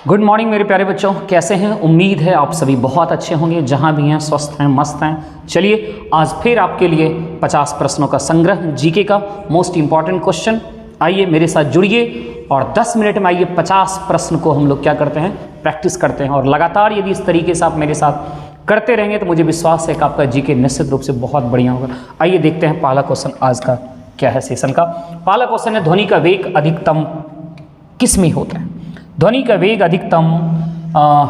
Good morning मेरे प्यारे बच्चों, कैसे हैं? उम्मीद है आप सभी बहुत अच्छे होंगे, जहां भी हैं स्वस्थ हैं, मस्त हैं। चलिए आज फिर आपके लिए 50 प्रश्नों का संग्रह जीके का मोस्ट इंपॉर्टेंट क्वेश्चन। आइए मेरे साथ जुड़िए और 10 मिनट में आइए 50 प्रश्न को हम लोग क्या करते हैं, प्रैक्टिस करते हैं। और लगातार यदि इस तरीके से आप मेरे साथ करते रहेंगे तो मुझे विश्वास है कि आपका जीके निश्चित रूप से बहुत बढ़िया होगा। आइए देखते हैं पहला क्वेश्चन आज का क्या है सेशन का। पहला क्वेश्चन है, ध्वनि का वेग अधिकतम किस में होता है? ध्वनि का वेग अधिकतम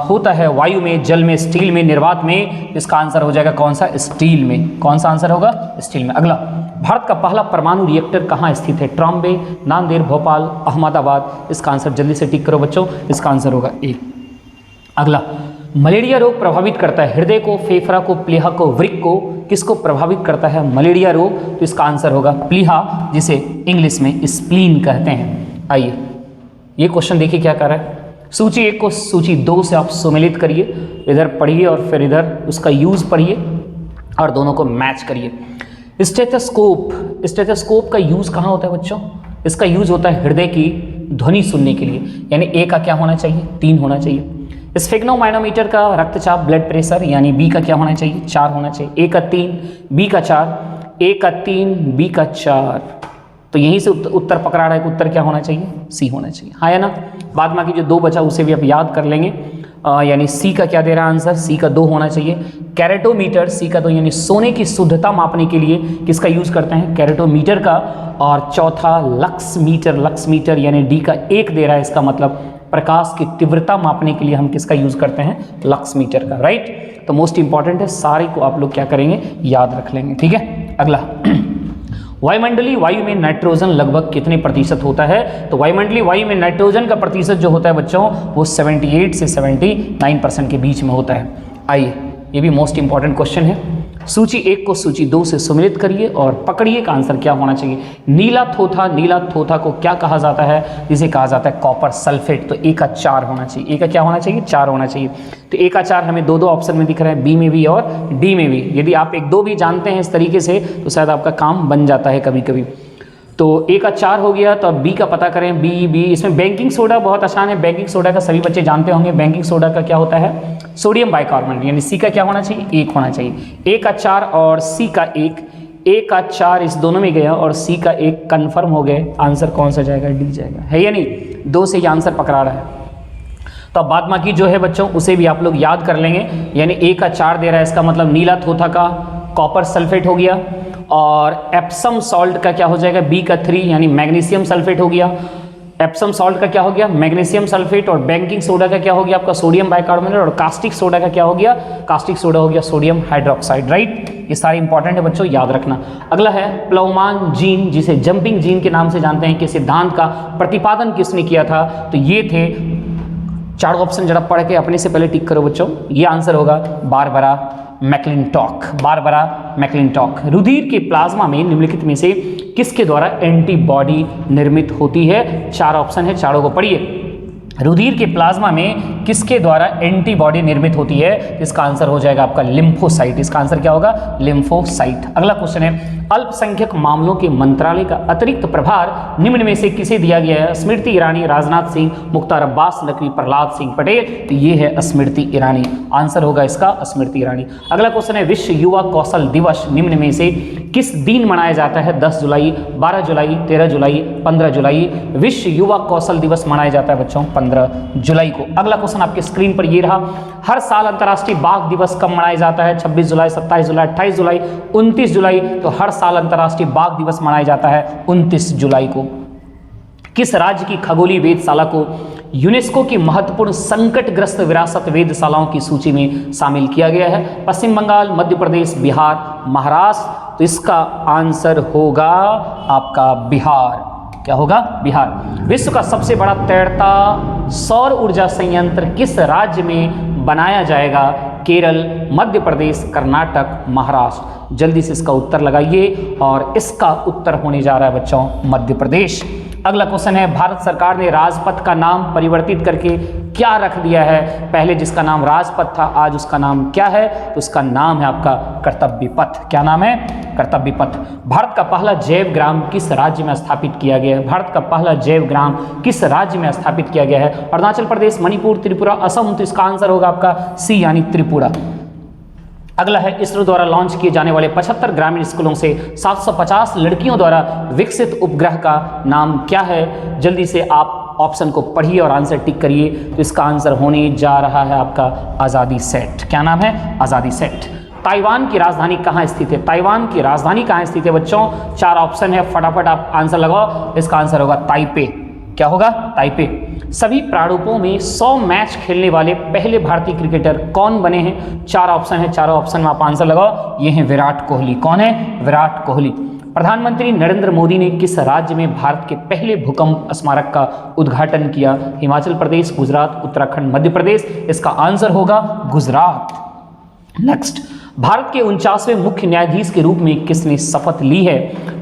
होता है वायु में, जल में, स्टील में, निर्वात में। इसका आंसर हो जाएगा कौन सा? स्टील में। कौन सा आंसर होगा? स्टील में। अगला, भारत का पहला परमाणु रिएक्टर कहाँ स्थित है? ट्रॉम्बे, नांदेड़, भोपाल, अहमदाबाद। इसका आंसर जल्दी से टिक करो बच्चों, इसका आंसर होगा ए। अगला, मलेरिया रोग प्रभावित करता है हृदय को, फेफड़ा को, प्लीहा को, वृक्क को। किसको प्रभावित करता है मलेरिया रोग? तो इसका आंसर होगा प्लीहा, जिसे इंग्लिश में स्प्लीन कहते हैं। आइए ये क्वेश्चन देखिए क्या कर रहा है। सूची 1 को सूची 2 से आप सुमेलित करिए, इधर पढ़िए और फिर इधर उसका यूज पढ़िए और दोनों को मैच करिए। स्टेथोस्कोप का यूज कहाँ होता है बच्चों? इसका यूज होता है हृदय की ध्वनि सुनने के लिए, यानी ए का क्या होना चाहिए? 3 होना चाहिए। स्फेग्नोमाइनोमीटर का रक्तचाप, ब्लड प्रेशर, यानी बी का क्या होना चाहिए? 4 होना चाहिए। ए का 3, बी का 4, ए का 3, बी का 4। तो यहीं से उत्तर पकड़ा रहा है कि उत्तर क्या होना चाहिए? सी होना चाहिए। हाँ या ना? बाद में जो 2 बचा उसे भी आप याद कर लेंगे। यानी सी का क्या दे रहा है आंसर? सी का 2 होना चाहिए। कैरेटोमीटर, सी का 2, यानी सोने की शुद्धता मापने के लिए किसका यूज करते हैं? कैरेटोमीटर का। और चौथा लक्समीटर, यानी डी का 1 दे रहा है, इसका मतलब प्रकाश की तीव्रता मापने के लिए हम किसका यूज करते हैं? लक्समीटर का। राइट, तो मोस्ट इंपॉर्टेंट है, सारे को आप लोग क्या करेंगे? याद रख लेंगे। ठीक है। अगला, वायुमंडलीय वायु में नाइट्रोजन लगभग कितने प्रतिशत होता है? तो वायुमंडलीय वायु में नाइट्रोजन का प्रतिशत जो होता है बच्चों, वो 78 से 79% के बीच में होता है। आइए ये भी मोस्ट इंपॉर्टेंट क्वेश्चन है। सूची 1 को सूची 2 से सुमेलित करिए और पकड़िए का आंसर क्या होना चाहिए। नीला थोथा को क्या कहा जाता है? जिसे कहा जाता है कॉपर सल्फेट। तो ए का 4 होना चाहिए। ए का क्या होना चाहिए? 4 होना चाहिए। तो ए का 4 हमें 2 ऑप्शन में दिख रहा है, बी में भी और डी में भी। यदि आप 1-2 भी जानते हैं इस तरीके से तो शायद आपका काम बन जाता है कभी कभी। तो ए का 4 हो गया, तो अब बी का पता करें। बी इसमें बेकिंग सोडा बहुत आसान है। बेकिंग सोडा का सभी बच्चे जानते होंगे। बेकिंग सोडा का क्या होता है? Sodium bicarbonate. यानी सी का क्या होना चाहिए? 1 होना चाहिए। ए का 4 और सी का 1, ए का 4 इस दोनों में गया और सी का 1 कन्फर्म हो गए। आंसर कौन सा जाएगा? डी जाएगा। है या नहीं? 2 से ये आंसर पकड़ा रहा है। तो अब बाद बाकी जो है बच्चों उसे भी आप लोग याद कर लेंगे। यानी ए का 4 दे रहा है, इसका मतलब नीला थोथा का कॉपर सल्फेट हो गया। और एप्सम सॉल्ट का क्या हो जाएगा? बी का 3, यानी मैग्नीशियम सल्फेट हो गया। एप्सम सॉल्ट का क्या हो गया? Magnesium sulphate. और बेकिंग सोडा का क्या हो गया? आपका सोडियम बाइकार्बोनेट। और कास्टिक सोडा का क्या हो गया? कास्टिक सोडा हो गया सोडियम हाइड्रोक्साइड। राइट, ये सारे इंपॉर्टेंट है बच्चों, याद रखना। अगला है प्लवमान जीन, जिसे जंपिंग जीन के नाम से जानते हैं, कि सिद्धांत का प्रतिपादन किसने किया था? तो ये थे 4 ऑप्शन, जरा पढ़ के अपने से पहले टिक करो बच्चों। ये आंसर होगा बारबरा मैक्लिंटॉक। रुधिर के प्लाज्मा में निम्नलिखित में से किसके द्वारा एंटीबॉडी निर्मित होती है? 4 ऑप्शन है, चारों को पढ़िए। रुधिर के प्लाज्मा में किसके द्वारा एंटीबॉडी निर्मित होती है? इसका आंसर हो जाएगा आपका लिम्फोसाइट। इसका आंसर क्या होगा? लिम्फोसाइट। अगला क्वेश्चन है, अल्पसंख्यक मामलों के मंत्रालय का अतिरिक्त प्रभार निम्न में से किसे दिया गया है? स्मृति ईरानी, राजनाथ सिंह, मुख्तार अब्बास नकवी, प्रहलाद सिंह पटेल। तो ये है स्मृति ईरानी। आंसर होगा इसका स्मृति ईरानी। अगला क्वेश्चन है, विश्व युवा कौशल दिवस निम्न में से किस दिन मनाया जाता है? 10 जुलाई, 12 जुलाई, 13 जुलाई, 15 जुलाई। विश्व युवा कौशल दिवस मनाया जाता है बच्चों 15 जुलाई को। अगला क्वेश्चन आपके स्क्रीन पर ये रहा, हर साल अंतर्राष्ट्रीय बाघ दिवस कब मनाया जाता है? 26 जुलाई, 27 जुलाई, 28 जुलाई, 29 जुलाई। तो हर साल अंतर्राष्ट्रीय बाघ दिवस मनाया जाता है 29 जुलाई को। किस राज्य की खगोलीय वेधशाला को यूनेस्को की महत्वपूर्ण संकटग्रस्त विरासत वेधशालाओं की सूची में शामिल किया गया है? पश्चिम बंगाल, मध्य प्रदेश, बिहार, महाराष्ट्र। तो इसका आंसर होगा आपका बिहार। क्या होगा? बिहार। विश्व का सबसे बड़ा तैरता सौर ऊर्जा संयंत्र किस राज्य में बनाया जाएगा? केरल, मध्य प्रदेश, कर्नाटक, महाराष्ट्र। जल्दी से इसका उत्तर लगाइए और इसका उत्तर होने जा रहा है बच्चों मध्य प्रदेश। अगला क्वेश्चन है, भारत सरकार ने राजपथ का नाम परिवर्तित करके क्या रख दिया है? पहले जिसका नाम राजपथ था, आज उसका नाम क्या है? तो उसका नाम है आपका कर्तव्य पथ। क्या नाम है? कर्तव्य पथ। भारत का पहला जैव ग्राम किस राज्य में स्थापित किया गया है? भारत का पहला जैव ग्राम किस राज्य में स्थापित किया गया है? अरुणाचल प्रदेश, मणिपुर, त्रिपुरा, असम। तो इसका आंसर होगा आपका सी यानी त्रिपुरा। अगला है, इसरो द्वारा लॉन्च किए जाने वाले 75 ग्रामीण स्कूलों से 750 लड़कियों द्वारा विकसित उपग्रह का नाम क्या है? जल्दी से आप ऑप्शन को पढ़िए और आंसर टिक करिए। तो इसका आंसर होने जा रहा है आपका आज़ादी सेट। क्या नाम है? आज़ादी सेट। ताइवान की राजधानी कहाँ स्थित है? ताइवान की राजधानी कहाँ स्थित है बच्चों? 4 ऑप्शन है, फटाफट आप आंसर लगाओ। इसका आंसर होगा ताइपे। क्या होगा? ताइपे। सभी प्रारूपों में 100 मैच खेलने वाले पहले भारतीय क्रिकेटर कौन बने हैं? 4 ऑप्शन है, चारों ऑप्शन में आप आंसर लगाओ। ये हैं विराट कोहली। कौन है? विराट कोहली। प्रधानमंत्री नरेंद्र मोदी ने किस राज्य में भारत के पहले भूकंप स्मारक का उद्घाटन किया? हिमाचल प्रदेश, गुजरात, उत्तराखंड, मध्य प्रदेश। इसका आंसर होगा गुजरात। नेक्स्ट, भारत के 49वें मुख्य न्यायाधीश के रूप में किसने शपथ ली है?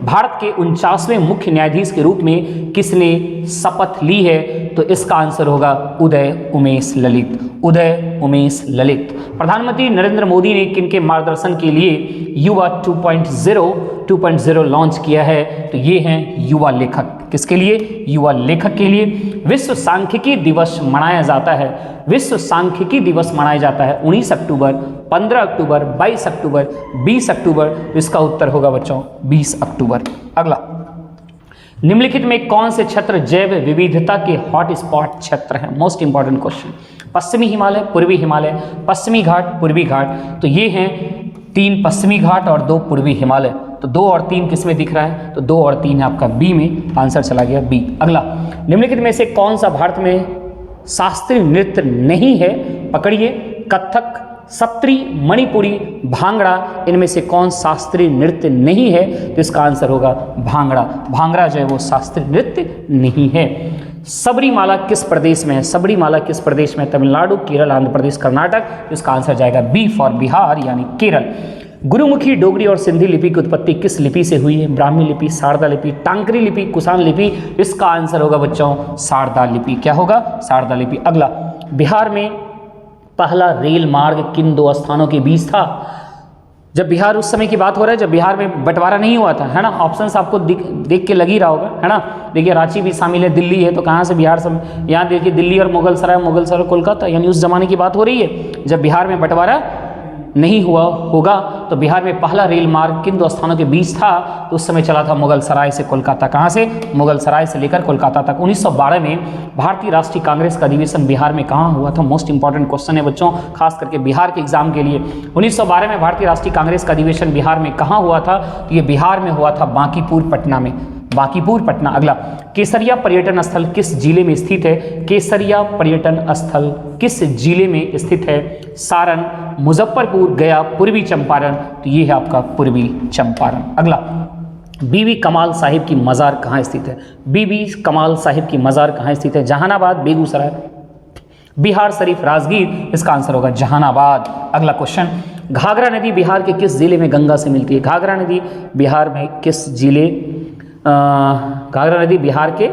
भारत के 49वें मुख्य न्यायाधीश के रूप में किसने शपथ ली है? तो इसका आंसर होगा उदय उमेश ललित। उदय उमेश ललित। प्रधानमंत्री नरेंद्र मोदी ने किनके मार्गदर्शन के लिए युवा 2.0 लॉन्च किया है? तो ये हैं युवा लेखक। किसके लिए? युवा लेखक के लिए। विश्व सांख्यिकी दिवस मनाया जाता है। विश्व सांख्यिकी दिवस मनाया जाता है 19 अक्टूबर, 15 अक्टूबर, 22 अक्टूबर, 20 अक्टूबर। इसका उत्तर होगा बच्चों 20 अक्टूबर। अगला, निम्नलिखित में कौन से क्षेत्र जैव विविधता के हॉट स्पॉट क्षेत्र हैं? Most important question. पश्चिमी हिमालय, पूर्वी हिमालय, पश्चिमी घाट, पूर्वी घाट। तो ये हैं 3 पश्चिमी घाट और 2 पूर्वी हिमालय। तो 2 और 3 किस में दिख रहा है? तो 2 और 3 है आपका बी में। आंसर चला गया बी। अगला, निम्नलिखित में से कौन सा भारत में शास्त्रीय नृत्य नहीं है? पकड़िए, कथक, सत्रीय, मणिपुरी, भांगड़ा। इनमें से कौन शास्त्रीय नृत्य नहीं है? तो इसका आंसर होगा भांगड़ा। भांगड़ा जो है वो शास्त्रीय नृत्य नहीं है। सबरीमाला किस प्रदेश में है? सबरीमाला किस प्रदेश में? तमिलनाडु, केरल, आंध्र प्रदेश, कर्नाटक। तो इसका आंसर जाएगा बी फॉर बिहार यानी केरल। गुरुमुखी, डोगरी और सिंधी लिपि की उत्पत्ति किस लिपि से हुई है? ब्राह्मी लिपि, शारदा लिपि, टांकरी लिपि, कुषाण लिपि। इसका आंसर होगा बच्चों शारदा लिपि। क्या होगा? शारदा लिपि। अगला, बिहार में पहला रेल मार्ग किन 2 स्थानों के बीच था? जब बिहार, उस समय की बात हो रहा है जब बिहार में बंटवारा नहीं हुआ था, है ना। ऑप्शंस आपको देख के लग ही रहा होगा, है ना। देखिए, रांची भी शामिल है, दिल्ली है, तो कहाँ से बिहार सब? यहाँ देखिए, दिल्ली और मुगलसराय कोलकाता, यानी उस जमाने की बात हो रही है जब बिहार में बंटवारा नहीं हुआ होगा। तो बिहार में पहला रेल मार्ग किन 2 स्थानों के बीच था? तो उस समय चला था मुगलसराय से कोलकाता। कहाँ से? मुगलसराय से लेकर कोलकाता तक। 1912 में भारतीय राष्ट्रीय कांग्रेस का अधिवेशन बिहार में कहाँ हुआ था? मोस्ट इंपॉर्टेंट क्वेश्चन है बच्चों, खास करके बिहार के एग्जाम के लिए। 1912 में भारतीय राष्ट्रीय कांग्रेस का अधिवेशन बिहार में कहाँ हुआ था? तो ये बिहार में हुआ था बांकीपुर, पटना में। बांकीपुर, पटना। अगला, केसरिया पर्यटन स्थल किस जिले में स्थित है? केसरिया पर्यटन स्थल किस जिले में स्थित है? सारण, मुजफ्फरपुर, गया, पूर्वी चंपारण। तो ये है आपका पूर्वी चंपारण। अगला, बीबी कमाल साहिब की मज़ार कहाँ स्थित है? बीबी कमाल साहिब की मज़ार कहाँ स्थित है? जहानाबाद, बेगूसराय, बिहार शरीफ, राजगीर। इसका आंसर होगा जहानाबाद। अगला क्वेश्चन, घाघरा नदी बिहार के किस जिले में गंगा से मिलती है? घाघरा नदी बिहार में किस जिले घाघरा नदी बिहार के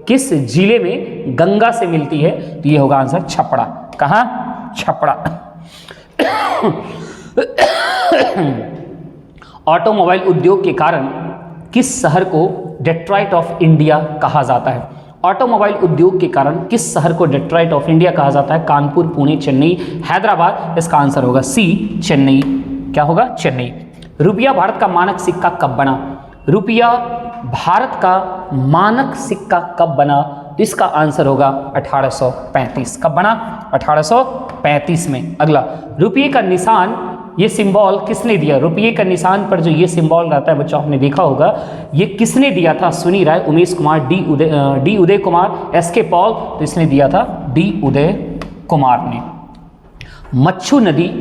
किस जिले में गंगा से मिलती है? तो ये होगा आंसर छपरा। कहाँ? छपरा। ऑटोमोबाइल उद्योग के कारण किस शहर को डेट्रॉइट ऑफ इंडिया कहा जाता है? ऑटोमोबाइल उद्योग के कारण किस शहर को डेट्रॉइट ऑफ इंडिया कहा जाता है? कानपुर, पुणे, चेन्नई, हैदराबाद। इसका आंसर होगा सी, चेन्नई। क्या होगा? चेन्नई। रुपया भारत का मानक सिक्का कब बना? रुपया भारत का मानक सिक्का कब बना? तो इसका आंसर होगा 1835। कब बना? 1835 में। अगला, रुपये का निशान, ये सिंबल किसने दिया? रुपये का निशान पर जो ये सिंबल रहता है बच्चों, आपने देखा होगा, ये किसने दिया था? सुनी राय, Umesh Kumar, D Uday Kumar, SK Paul. तो इसने दिया था डी उदय कुमार ने। मच्छू नदी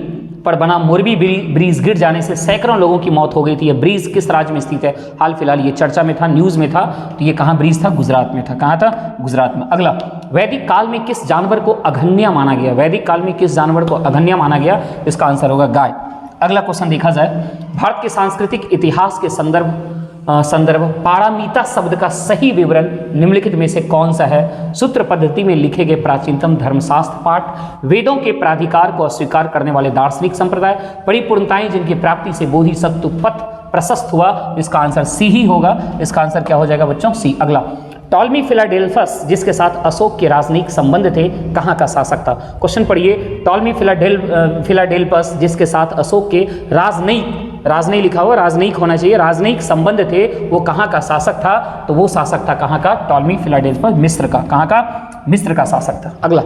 पर बना मोरबी ब्रिज गिर जाने से सैकड़ों लोगों की मौत हो गई थी। यह ब्रिज किस राज्य में स्थित है? हाल फिलहाल ये चर्चा में था, न्यूज़ में था। तो ये कहाँ ब्रिज था? गुजरात में था। कहाँ था? गुजरात में। अगला, वैदिक काल में किस जानवर को अघन्य माना गया? वैदिक काल में किस जानवर को अघन्य माना गया? इसका आंसर होगा गाय। अगला क्वेश्चन देखा जाए, भारत के सांस्कृतिक इतिहास के संदर्भ संदर्भ। पारामीता शब्द का सही विवरण निम्नलिखित में से कौन सा है? सूत्र पद्धति में लिखे गए प्राचीनतम धर्मशास्त्र पाठ, वेदों के प्राधिकार को अस्वीकार करने वाले दार्शनिक संप्रदाय, परिपूर्णताएं जिनकी प्राप्ति से बोधिसत्व पथ प्रशस्त हुआ। इसका आंसर सी ही होगा। इसका आंसर क्या हो जाएगा बच्चों? सी। अगला, टॉलमी फिलाडेल्फस जिसके साथ अशोक के राजनयिक संबंध थे, कहाँ का शासक था? क्वेश्चन पढ़िए। टॉलमी फिलाडेल्फस जिसके साथ अशोक के राजनयिक लिखा हुआ, राजनयिक होना चाहिए, राजनयिक संबंध थे, वो कहाँ का शासक था? तो वो शासक था कहाँ का? टॉलमी फिलाडेल्फस, मिस्र का। कहाँ का? मिस्र का शासक था। अगला,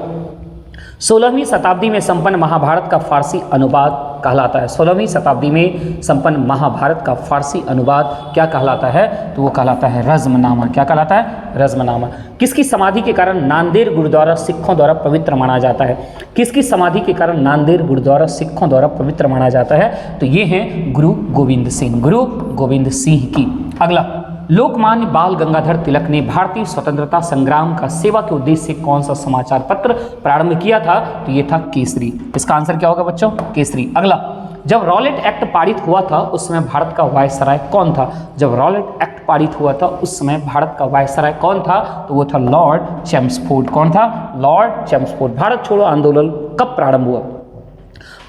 16वीं शताब्दी में संपन्न महाभारत का फारसी अनुवाद कहलाता है। 16वीं शताब्दी में संपन्न महाभारत का फारसी अनुवाद क्या कहलाता है? तो वो कहलाता है रज़्मनामा। क्या कहलाता है? रज़्मनामा। किसकी समाधि के कारण नांदेड़ गुरुद्वारा सिखों द्वारा पवित्र माना जाता है? किसकी समाधि के कारण नांदेड़ गुरुद्वारा सिखों द्वारा पवित्र माना जाता है? तो ये हैं गुरु गोविंद सिंह, गुरु गोविंद सिंह की। अगला, लोकमान्य बाल गंगाधर तिलक ने भारतीय स्वतंत्रता संग्राम का सेवा के उद्देश्य से कौन सा समाचार पत्र प्रारंभ किया था? तो ये था केसरी। इसका आंसर क्या होगा बच्चों? केसरी। अगला, जब रॉलेट एक्ट पारित हुआ था उस समय भारत का वायसराय कौन था? जब रॉलेट एक्ट पारित हुआ था उस समय भारत का वायसराय कौन था? तो वो था लॉर्ड चैम्सफोर्ड। कौन था? Lord Chelmsford. भारत छोड़ो आंदोलन कब प्रारंभ हुआ?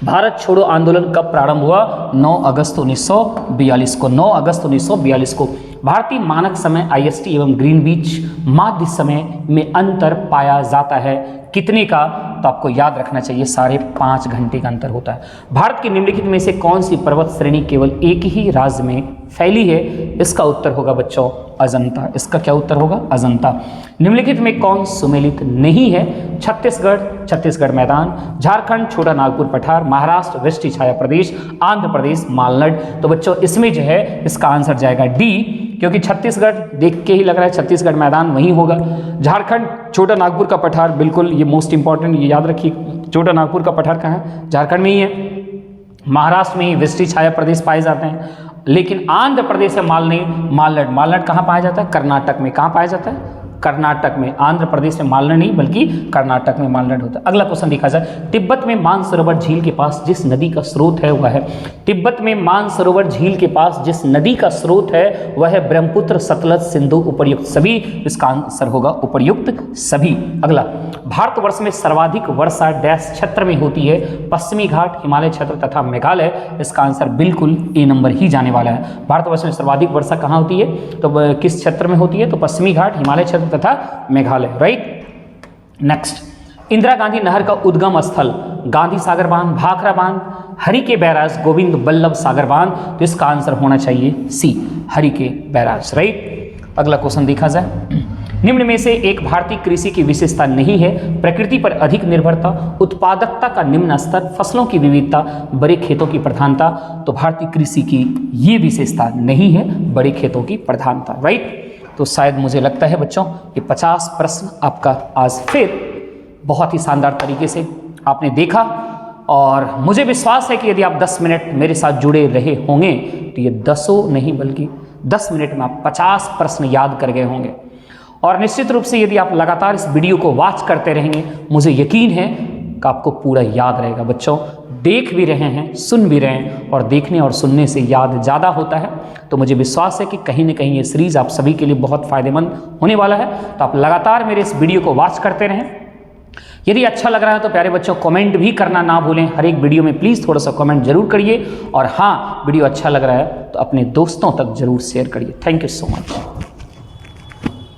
भारत छोड़ो आंदोलन कब प्रारंभ हुआ? 9 अगस्त 1942 को। 9 अगस्त 1942 को। भारतीय मानक समय IST एवं ग्रीनविच माध्य समय में अंतर पाया जाता है कितने का? तो आपको याद रखना चाहिए 5.5 घंटे का अंतर होता है। भारत के निम्नलिखित में से कौन सी पर्वत श्रेणी केवल एक ही राज्य में फैली है? इसका उत्तर होगा बच्चों अजंता। इसका क्या उत्तर होगा? अजंता। निम्नलिखित में कौन सुमेलित नहीं है? छत्तीसगढ़ मैदान, झारखंड छोटा नागपुर पठार, महाराष्ट्र वृष्टि छाया प्रदेश, आंध्र प्रदेश मालनाड। तो बच्चों इसमें जो है इसका आंसर जाएगा डी, क्योंकि छत्तीसगढ़ देख के ही लग रहा है छत्तीसगढ़ मैदान वहीं होगा। झारखंड छोटा नागपुर का पठार, बिल्कुल ये मोस्ट इंपॉर्टेंट, ये याद रखिए। छोटा नागपुर का पठार कहाँ है? झारखंड में ही है। महाराष्ट्र में ही वृष्टि छाया प्रदेश पाए जाते हैं, लेकिन आंध्र प्रदेश में मालनाड कहाँ पाया जाता है? कर्नाटक में। कहाँ पाया जाता है? कर्नाटक में। आंध्र प्रदेश में मालनाड नहीं बल्कि कर्नाटक में मालनाड होता है। अगला क्वेश्चन देखा जाए। तिब्बत में मानसरोवर झील के पास जिस नदी का स्रोत है वह है? तिब्बत में मानसरोवर झील के पास जिस नदी का स्रोत है वह है ब्रह्मपुत्र, सतलज, सिंधु, उपर्युक्त सभी। इसका आंसर होगा उपर्युक्त सभी। अगला, भारतवर्ष में सर्वाधिक वर्षा डैश क्षेत्र में होती है? पश्चिमी घाट, हिमालय क्षेत्र तथा मेघालय। इसका आंसर बिल्कुल ए नंबर ही जाने वाला है। भारतवर्ष में सर्वाधिक वर्षा कहाँ होती है? तो किस क्षेत्र में होती है? तो पश्चिमी घाट, हिमालय क्षेत्र तथा मेघालय। राइट। नेक्स्ट, इंदिरा गांधी नहर का उद्गम स्थल? गांधी सागर बांध, भाखड़ा बांध, हरिके बैराज, गोविंद बल्लभ सागर बांध। तो इसका आंसर होना चाहिए सी, हरिके बैराज। राइट। अगला क्वेश्चन देखा जाए। निम्न में से एक भारतीय कृषि की विशेषता नहीं है? प्रकृति पर अधिक निर्भरता, उत्पादकता का निम्न स्तर, फसलों की विविधता, बड़े खेतों की प्रधानता। तो भारतीय कृषि की ये विशेषता नहीं है, बड़े खेतों की प्रधानता। राइट। तो शायद मुझे लगता है बच्चों ये 50 प्रश्न आपका आज फिर बहुत ही शानदार तरीके से आपने देखा, और मुझे विश्वास है कि यदि आप 10 मिनट मेरे साथ जुड़े रहे होंगे तो ये 10 नहीं बल्कि 10 मिनट में आप 50 प्रश्न याद कर गए होंगे। और निश्चित रूप से यदि आप लगातार इस वीडियो को वॉच करते रहेंगे, मुझे यकीन है कि आपको पूरा याद रहेगा। बच्चों देख भी रहे हैं, सुन भी रहे हैं, और देखने और सुनने से याद ज़्यादा होता है। तो मुझे विश्वास है कि कहीं ना कहीं ये सीरीज़ आप सभी के लिए बहुत फ़ायदेमंद होने वाला है। तो आप लगातार मेरे इस वीडियो को वॉच करते रहें। यदि अच्छा लग रहा है तो प्यारे बच्चों कमेंट भी करना ना भूलें। हर एक वीडियो में प्लीज़ थोड़ा सा कमेंट जरूर करिए, और हाँ, वीडियो अच्छा लग रहा है तो अपने दोस्तों तक जरूर शेयर करिए। Thank you so much.